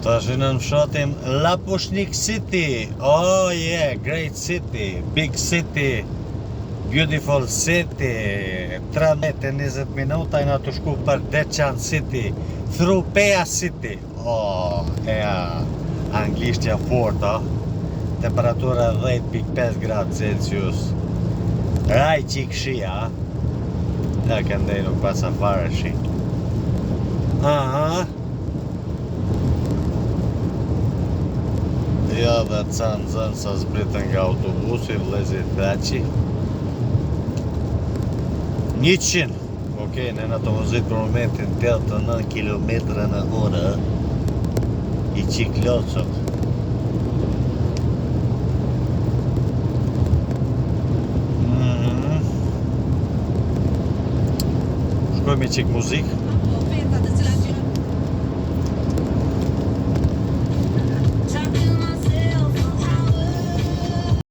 Tash në fshatin Lapushnik City. Oh yeah, great city, big city, beautiful city. 13-20 minuta jena të shku për Dechan City, through Pea City. Oh, anglishtja fort, temperatura 10.5 gradë Celsius. Raj qik shia, ja këndej nuk pasa fare shi. Aha. Ja dhe zënë sa zbritën nga autobusi, vlezi Thaçi 100, okej, në ato vozit për momentin 89 km/h i qiklocët. Shkojmë i qik muzikë.